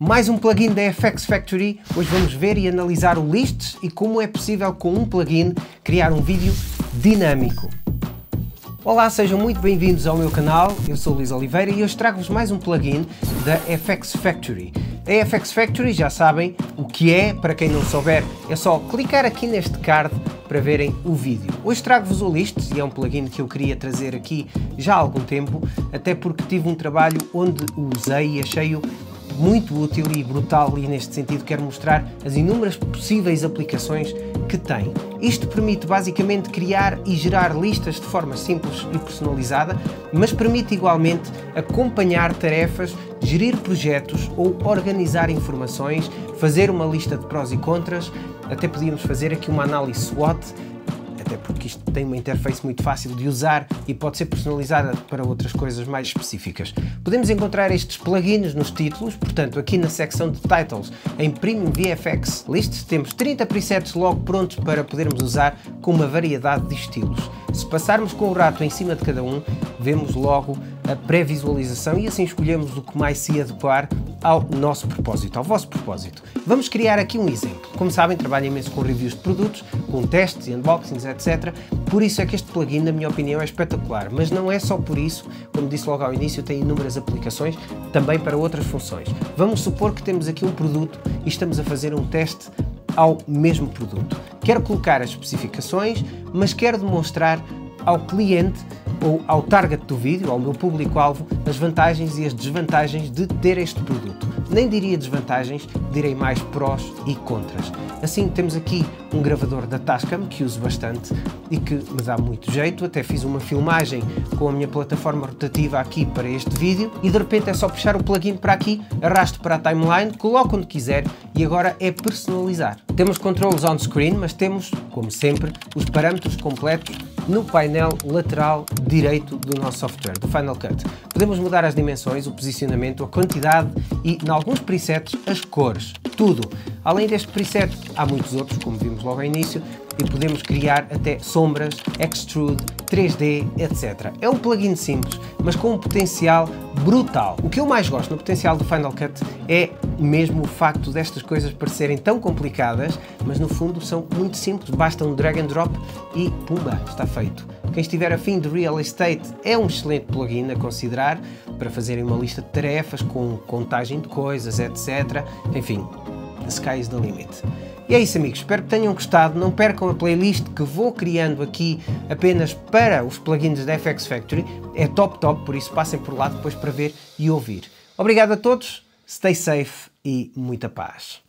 Mais um plugin da FX Factory. Hoje vamos ver e analisar o Lists e como é possível com um plugin criar um vídeo dinâmico. Olá, sejam muito bem-vindos ao meu canal, eu sou o Luís Oliveira e hoje trago-vos mais um plugin da FX Factory. A FX Factory já sabem o que é, para quem não souber é só clicar aqui neste card para verem o vídeo. Hoje trago-vos o Lists e é um plugin que eu queria trazer aqui já há algum tempo, até porque tive um trabalho onde o usei e achei-o muito útil e brutal, e neste sentido quero mostrar as inúmeras possíveis aplicações que tem. Isto permite basicamente criar e gerar listas de forma simples e personalizada, mas permite igualmente acompanhar tarefas, gerir projetos ou organizar informações, fazer uma lista de prós e contras, até podíamos fazer aqui uma análise SWOT, até porque isto tem uma interface muito fácil de usar e pode ser personalizada para outras coisas mais específicas. Podemos encontrar estes plugins nos títulos, portanto aqui na secção de Titles, em Premium VFX Lists, temos 30 presets logo prontos para podermos usar com uma variedade de estilos. Se passarmos com o rato em cima de cada um, vemos logo a pré-visualização e assim escolhemos o que mais se adequar ao nosso propósito, ao vosso propósito. Vamos criar aqui um exemplo. Como sabem, trabalho imenso com reviews de produtos, com testes e unboxings, etc. Por isso é que este plugin, na minha opinião, é espetacular. Mas não é só por isso, como disse logo ao início, tem inúmeras aplicações também para outras funções. Vamos supor que temos aqui um produto e estamos a fazer um teste ao mesmo produto. Quero colocar as especificações, mas quero demonstrar ao cliente ou ao target do vídeo, ao meu público-alvo, as vantagens e as desvantagens de ter este produto. Nem diria desvantagens, direi mais prós e contras. Assim temos aqui um gravador da Tascam que uso bastante e que me dá muito jeito, até fiz uma filmagem com a minha plataforma rotativa aqui para este vídeo e de repente é só puxar o plugin para aqui, arrasto para a timeline, coloco onde quiser e agora é personalizar. Temos controles on-screen, mas temos, como sempre, os parâmetros completos no painel lateral direito do nosso software, do Final Cut. Podemos mudar as dimensões, o posicionamento, a quantidade e, em alguns presets, as cores. Tudo. Além deste preset, há muitos outros, como vimos logo ao início, e podemos criar até sombras, extrude, 3D, etc. É um plugin simples, mas com um potencial brutal. O que eu mais gosto no potencial do Final Cut é mesmo o facto destas coisas parecerem tão complicadas, mas no fundo são muito simples, basta um drag and drop e pumba, está feito. Quem estiver afim de Real Estate é um excelente plugin a considerar para fazerem uma lista de tarefas com contagem de coisas, etc. Enfim, the sky is the limit. E é isso, amigos, espero que tenham gostado. Não percam a playlist que vou criando aqui apenas para os plugins da FX Factory. É top, por isso passem por lá depois para ver e ouvir. Obrigado a todos, stay safe e muita paz.